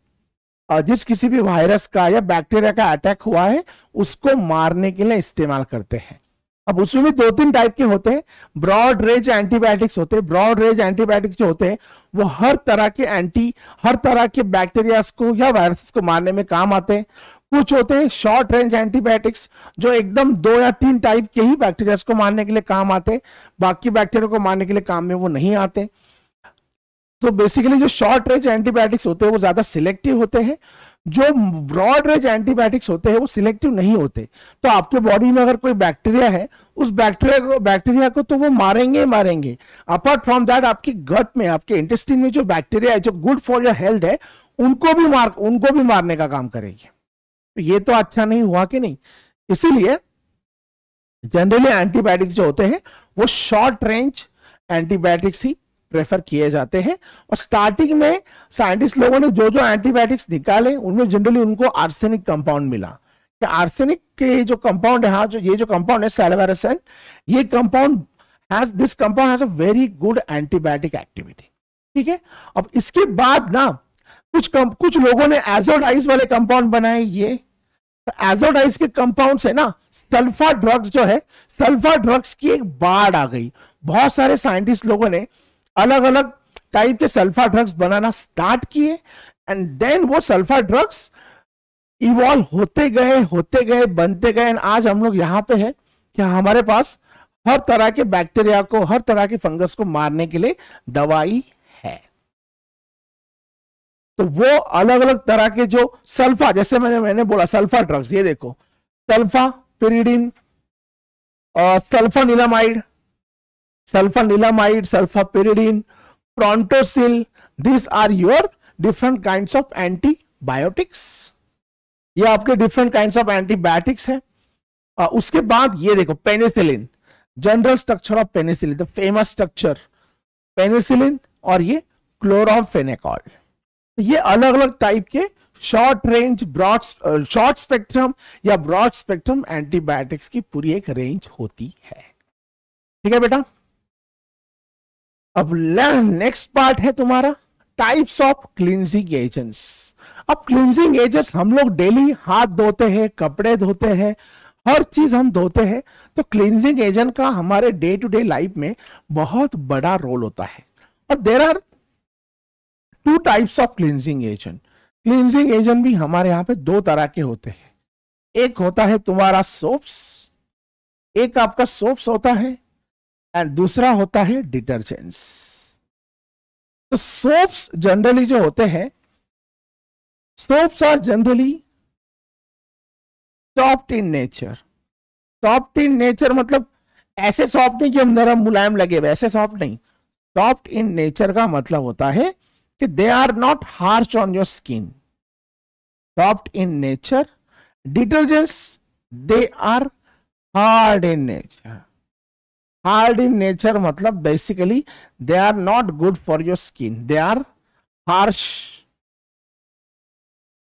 जिस किसी भी वायरस का या बैक्टीरिया का अटैक हुआ है उसको मारने के लिए इस्तेमाल करते हैं। अब उसमें भी 2-3 टाइप के होते हैं, ब्रॉड रेंज एंटीबायोटिक्स होते हैं। ब्रॉड रेंज एंटीबायोटिक्स जो होते हैं वो हर तरह के बैक्टीरियाज को या वायरसेस को मारने में काम आते हैं। कुछ होते हैं शॉर्ट रेंज एंटीबायोटिक्स जो एकदम 2 या 3 टाइप के ही बैक्टीरियाज को मारने के लिए काम आते हैं, बाकी बैक्टीरिया को मारने के लिए काम में वो नहीं आते। तो बेसिकली जो शॉर्ट रेंज एंटीबायोटिक्स होते हैं वो ज्यादा सिलेक्टिव होते हैं, जो ब्रॉड रेंज एंटीबायोटिक्स होते हैं वो सिलेक्टिव नहीं होते। तो आपके बॉडी में अगर कोई बैक्टीरिया है, उस बैक्टीरिया को तो वो मारेंगे। अपार्ट फ्रॉम दैट आपकी गट में, आपके इंटेस्टाइन में जो बैक्टीरिया है जो गुड फॉर योर हेल्थ है, उनको भी मारने का काम करेगी। तो ये तो अच्छा नहीं हुआ कि नहीं। इसीलिए जनरली एंटीबायोटिक्स जो होते हैं वो शॉर्ट रेंज एंटीबायोटिक्स ही प्रेफर किए जाते हैं। और स्टार्टिंग में साइंटिस्ट लोगों ने जो एंटीबायोटिक्स निकाले उनमें जनरली उनको आर्सेनिक कंपाउंड मिला। कि आर्सेनिक के जो कंपाउंड है, हाँ, ये जो कंपाउंड है साल्वारेसेंट, ये compound this compound has a very good antibiotic activity, ठीक है। अब इसके बाद ना कुछ लोगों ने एजोडाइज वाले कंपाउंड बनाए। ये एजोडाइज के कंपाउंड से ना सल्फा ड्रग्स जो है, सल्फा ड्रग्स की एक बाढ़ आ गई। बहुत सारे साइंटिस्ट लोगों ने अलग अलग टाइप के सल्फा ड्रग्स बनाना स्टार्ट किए, एंड देन वो सल्फा ड्रग्स इवॉल्व होते गए बनते गए, एंड आज हम लोग यहाँ पे है कि हमारे पास हर तरह के बैक्टीरिया को, हर तरह के फंगस को मारने के लिए दवाई है। तो वो अलग अलग तरह के जो सल्फा, जैसे मैंने बोला सल्फा ड्रग्स, ये देखो sulfapyridine, sulfanilamide, sulfapyridine, prontosil, this are your different kinds of antibiotics. ये आपके डिफरेंट काइंड्स ऑफ एंटीबायोटिक्स है। उसके बाद ये देखो penicillin, general structure of penicillin, the famous structure penicillin, और ये क्लोरामफेनेकॉल। ये अलग अलग टाइप के शॉर्ट रेंज, शॉर्ट स्पेक्ट्रम या ब्रॉड स्पेक्ट्रम एंटीबायोटिक्स की पूरी एक रेंज होती है। ठीक है बेटा। अब नेक्स्ट पार्ट है तुम्हारा टाइप्स ऑफ क्लींजिंग एजेंट्स। अब क्लींजिंग एजेंट्स हम लोग डेली हाथ धोते हैं, कपड़े धोते हैं, हर चीज हम धोते हैं, तो क्लींजिंग एजेंट का हमारे डे टू डे लाइफ में बहुत बड़ा रोल होता है। और there are two types of cleansing agent. Cleansing agent भी हमारे यहाँ पे दो तरह के होते हैं। एक होता है तुम्हारा सोप्स, एक आपका सोप्स होता है, एंड दूसरा होता है डिटर्जेंट्स। तो सोप्स जनरली जो होते हैं, soaps are generally soft in nature. Soft in nature मतलब ऐसे सॉफ्ट नहीं कि हम नरम मुलायम लगे, वैसे सॉफ्ट नहीं। सॉफ्ट इन नेचर का मतलब होता है कि they are not harsh on your skin, soft in nature. Detergents they are hard in nature. Hard in nature मतलब basically they are not good for your skin, they are harsh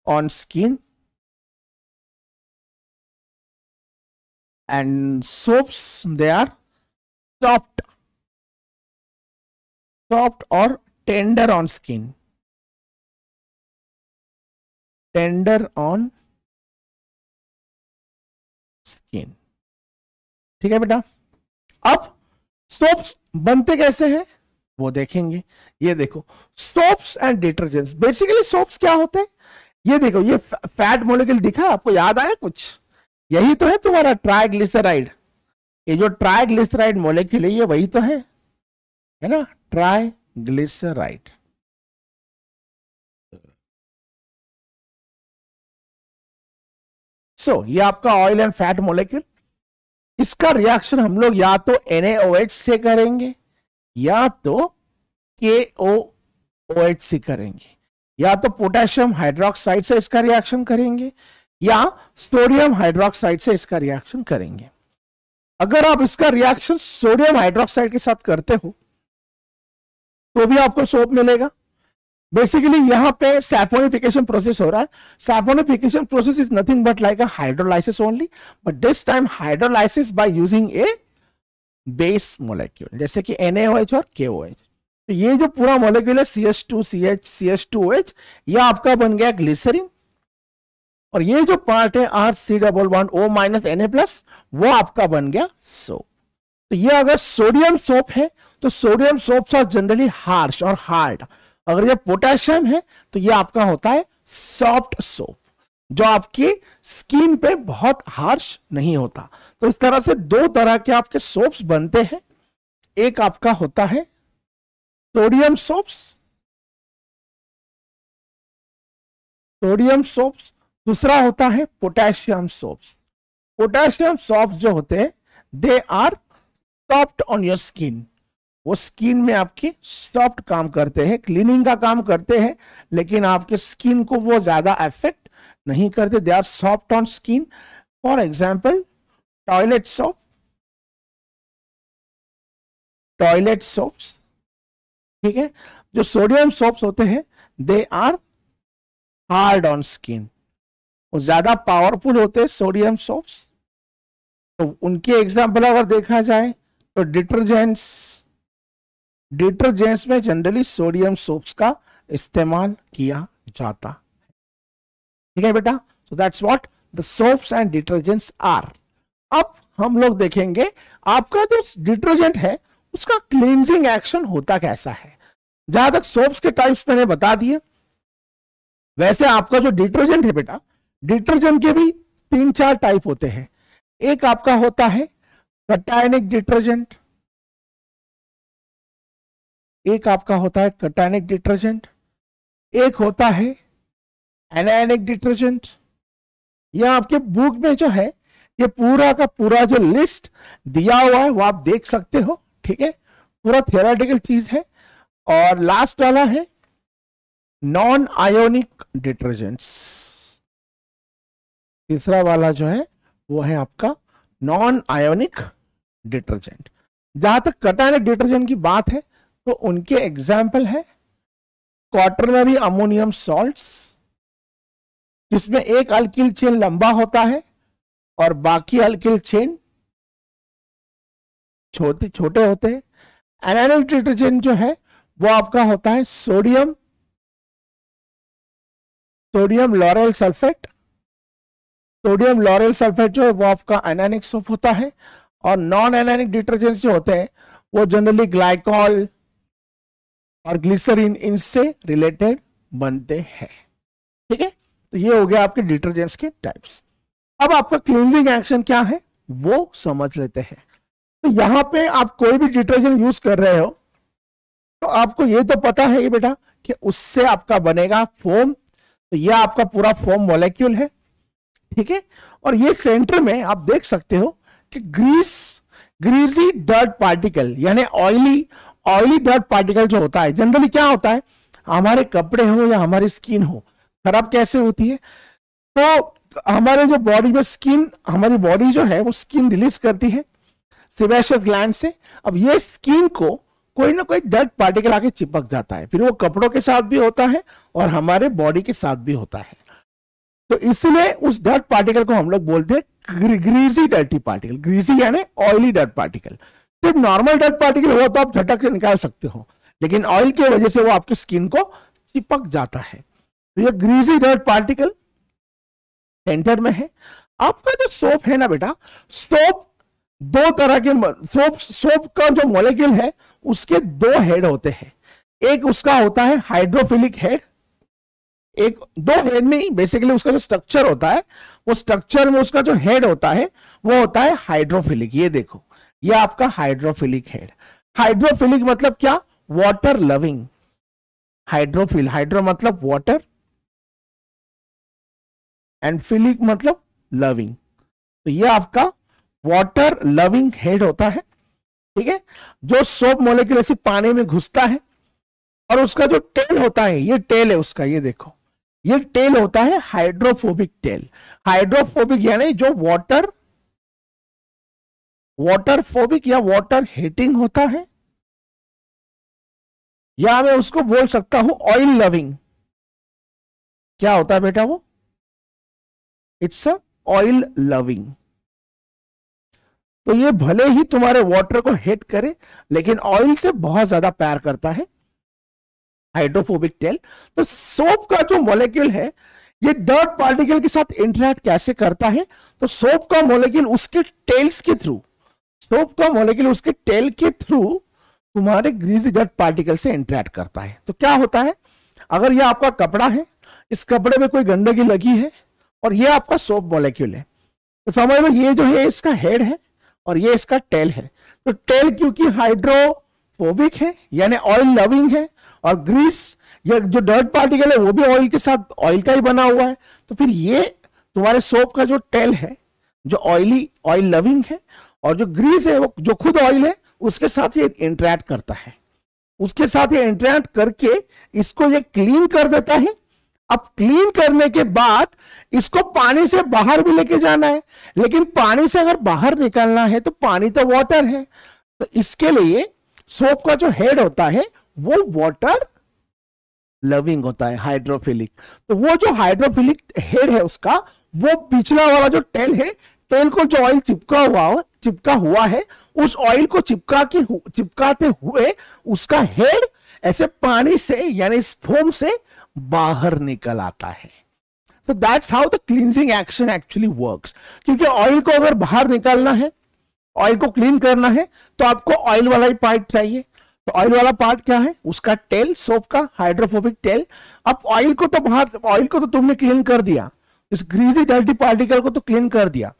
on skin. And soaps, they are soft or tender on skin, tender on skin। ठीक है बेटा। अब सोप्स बनते कैसे हैं वो देखेंगे। ये देखो soaps and detergents. Basically soaps क्या होते हैं, ये देखो, ये फैट मॉलिक्यूल दिखा, आपको याद आया कुछ? यही तो है तुम्हारा ट्राइग्लिसराइड। ये जो ट्राइग्लिसराइड मॉलिक्यूल है, ये वही तो है ना, ट्राइग्लिसराइड। सो ये आपका ऑयल एंड फैट मॉलिक्यूल। इसका रिएक्शन हम लोग या तो NaOH से करेंगे या तो KOOH से करेंगे, या तो पोटेशियम हाइड्रोक्साइड से इसका रिएक्शन करेंगे या सोडियम हाइड्रोक्साइड से इसका रिएक्शन करेंगे। अगर आप इसका रिएक्शन सोडियम हाइड्रोक्साइड के साथ करते हो तो भी आपको सोप मिलेगा। बेसिकली यहां पे सैपोनिफिकेशन प्रोसेस हो रहा है। Saponification process is nothing but like a hydrolysis only, but this time hydrolysis by using A base molecule, जैसे कि NaOH और KOH। तो ये जो पूरा मॉलिक्यूल है CH2CH CH2OH, यह आपका बन गया ग्लिसरीन, और ये जो पार्ट है RC+O- वो आपका बन गया सोप। तो ये अगर सोडियम सोप है तो sodium soaps are generally harsh और हार्ड। अगर ये पोटेशियम है तो ये आपका होता है सॉफ्ट सोप, जो आपकी स्किन पे बहुत हार्श नहीं होता। तो इस तरह से दो तरह के आपके सोप्स बनते हैं। एक आपका होता है सोडियम सोप्स, दूसरा होता है पोटेशियम सोप्स। पोटेशियम सोप्स जो होते हैं they are soft on your skin. वो स्किन में आपकी सॉफ्ट काम करते हैं, क्लीनिंग का काम करते हैं, लेकिन आपके स्किन को वो ज्यादा अफेक्ट नहीं करते। They are soft on skin. For example toilet soaps, ठीक है। जो सोडियम सोप्स होते हैं they are hard on skin, वो ज्यादा पावरफुल होते हैं सोडियम सोप्स। तो उनके एग्जाम्पल अगर देखा जाए तो डिटर्जेंट्स में जनरली सोडियम सोप्स का इस्तेमाल किया जाता है। ठीक है बेटा। So that's what the soaps and detergents are. अब हम लोग देखेंगे आपका जो डिटर्जेंट है उसका क्लींजिंग एक्शन होता कैसा है। जहां तक सोप्स के टाइप्स मैंने बता दिए, वैसे आपका जो डिटर्जेंट है बेटा, डिटर्जेंट के भी 3-4 टाइप होते हैं। एक आपका होता है कटायनिक डिटर्जेंट, एक आपका होता है कटायनिक डिटर्जेंट, एक होता है एनायनिक डिटर्जेंट। यह आपके बुक में जो है ये पूरा का पूरा जो लिस्ट दिया हुआ है वो आप देख सकते हो, ठीक है, पूरा थियोरेटिकल चीज है। और लास्ट वाला है नॉन आयोनिक डिटर्जेंट्स, तीसरा वाला जो है वो है आपका नॉन आयोनिक डिटर्जेंट। जहां तक कटायनिक डिटर्जेंट की बात है तो उनके एग्जाम्पल है क्वाटरनरी अमोनियम सॉल्ट्स, जिसमें एक अल्किल चेन लंबा होता है और बाकी अल्किल चेन छोटे छोटे होते हैं। एनायनिक डिटर्जेंट जो है वो आपका होता है sodium lauryl sulphate. Sodium lauryl sulphate जो है वो आपका एनायनिक सोप होता है। और नॉन एनायनिक डिटर्जेंट्स जो होते हैं वो जनरली ग्लाइकॉल और ग्लिसरीन इनसे रिलेटेड बनते हैं, ठीक है। तो ये हो गया आपके डिटर्जेंट्स के टाइप्स। अब आपका क्लींजिंग एक्शन क्या है वो समझ लेते हैं। तो यहां पे आप कोई भी डिटर्जेंट यूज कर रहे हो तो आपको ये तो पता है ये बेटा कि उससे आपका बनेगा फोम। तो यह आपका पूरा फोम मॉलिक्यूल है, ठीक है। और ये सेंटर में आप देख सकते हो कि ग्रीसी डर्ट पार्टिकल यानी ऑयली डर्ट पार्टिकल जो होता है, जनरली क्या होता है, हमारे कपड़े हो या हमारी स्किन हो, खराब कैसे होती है, तो हमारे जो बॉडी में स्किन, हमारी बॉडी जो है वो स्किन रिलीज करती है सेबेशियस ग्लैंड से। अब ये स्किन को कोई ना कोई डर्ट पार्टिकल आके चिपक जाता है, फिर वो कपड़ों के साथ भी होता है और हमारे बॉडी के साथ भी होता है। तो इसलिए उस डर्ट पार्टिकल को हम लोग बोलते हैं ग्रीसी डर्टी पार्टिकल। ग्रीसी यानी ऑयली डर्ट पार्टिकल। सिर्फ नॉर्मल डर्ट पार्टिकल हो तो आप झटक से निकाल सकते हो, लेकिन ऑयल की वजह से वो आपकी स्किन को चिपक जाता है। तो ये ग्रीसी डर्ट पार्टिकल सेंटर में है। आपका जो सोप है ना बेटा, सोप दो तरह के सोप का जो मॉलिक्यूल है उसके दो हेड होते हैं। एक उसका होता है हाइड्रोफिलिक हेड, एक दो हेड नहीं, बेसिकली उसका जो स्ट्रक्चर होता है वो स्ट्रक्चर में उसका जो हेड होता है वो होता है हाइड्रोफिलिक। ये देखो, ये आपका हाइड्रोफिलिक हेड। हाइड्रोफिलिक मतलब क्या, वाटर लविंग। हाइड्रो मतलब वाटर एंड फिलिक मतलब लविंग। तो ये आपका वाटर लविंग हेड होता है, ठीक है, जो सोप मॉलिक्यूल ऐसे पानी में घुसता है। और उसका जो टेल होता है, ये टेल है उसका, ये देखो, ये टेल होता है हाइड्रोफोबिक टेल। हाइड्रोफोबिक यानी जो वाटर फोबिक या वाटर हेटिंग होता है, या मैं उसको बोल सकता हूं ऑयल लविंग। क्या होता है बेटा वो, इट्स अ ऑयल लविंग। तो ये भले ही तुम्हारे वाटर को हेट करे लेकिन ऑयल से बहुत ज्यादा प्यार करता है, हाइड्रोफोबिक टेल। तो सोप का जो मॉलिक्यूल है ये डर्ट पार्टिकल के साथ इंटरेक्ट कैसे करता है, तो सोप का मॉलिक्यूल उसके टेल्स के थ्रू, सोप का मॉलिक्यूल उसके टेल के थ्रू तुम्हारे ग्रीसी डर्ट पार्टिकल से इंटरेक्ट करता है। तो क्या होता है, अगर ये आपका कपड़ा है, इस कपड़े में कोई गंदगी लगी है और ये आपका सोप मॉलिक्यूल है, तो समझ लो ये जो है इसका हेड है और ये इसका टेल है। तो टेल क्योंकि हाइड्रोफोबिक है यानी ऑयल लविंग है, और ग्रीस ये जो डर्ट पार्टिकल है वो भी ऑयल के साथ, ऑयल का ही बना हुआ है, तो फिर ये तुम्हारे सोप का जो टेल है जो ऑयल लविंग है, और जो ग्रीस है वो जो खुद ऑयल है उसके साथ ये इंटरेक्ट करता है। उसके साथ ये इंटरेक्ट करके इसको ये क्लीन कर देता है। अब क्लीन करने के बाद इसको पानी से बाहर भी लेके जाना है, लेकिन पानी से अगर बाहर निकलना है तो पानी तो वाटर है, तो इसके लिए सोप का जो हेड होता है वो वाटर लविंग होता है, हाइड्रोफिलिक। तो वो जो हाइड्रोफिलिक हेड है उसका, वो पिछला वाला जो टेल है, टेल को जो ऑयल चिपका हुआ है उस ऑयल को चिपकाते हुए उसका हेड ऐसे पानी से यानी इस फोम से बाहर निकल आता है। तो that's how the cleansing action actually works. क्योंकि ऑयल को अगर बाहर निकालना है ऑयल को क्लीन करना है तो आपको ऑयल वाला ही पार्ट चाहिए। तो ऑयल वाला पार्ट क्या है, उसका टेल, सोप का हाइड्रोफोबिक टेल। अब ऑयल को तो तुमने क्लीन कर दिया, इस ग्रीजी डर्टी पार्टिकल को तो क्लीन कर दिया।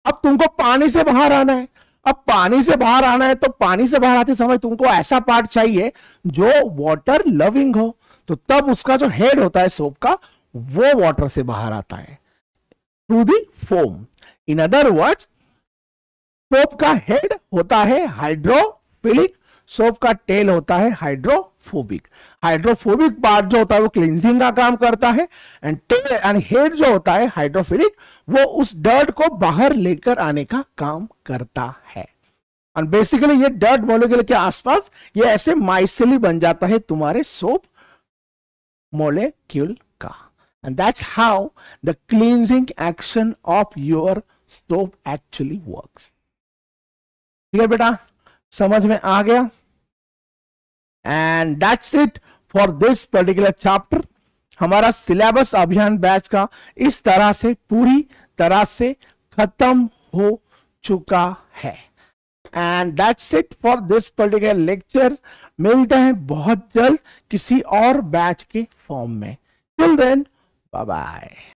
अब तुमको पानी से बाहर आना है। अब पानी से बाहर आना है तो पानी से बाहर आते समय तुमको ऐसा पार्ट चाहिए जो वाटर लविंग हो। तो तब उसका जो हेड होता है सोप का, वो वाटर से बाहर आता है through the foam. In other words, soap का हेड होता है हाइड्रोफिलिक, सोप का टेल होता है हाइड्रोफोबिक। हाइड्रोफोबिक पार्ट जो होता है वो क्लींजिंग का काम करता है, एंड टेल एंड हेड जो होता है हाइड्रोफिलिक, वो उस डर्ट को बाहर लेकर आने का काम करता है। और बेसिकली ये डर्ट मॉलिक्यूल के आसपास ये ऐसे माइसिली बन जाता है तुम्हारे सोप मोलेक्यूल का। And that's how the cleansing action of your soap actually works. ठीक है बेटा, समझ में आ गया? And that's it for this particular chapter. हमारा सिलेबस अभियान बैच का इस तरह से पूरी तरह से खत्म हो चुका है। And that's it for this particular lecture. मिलते हैं बहुत जल्द किसी और बैच के फॉर्म में। Till then, bye bye.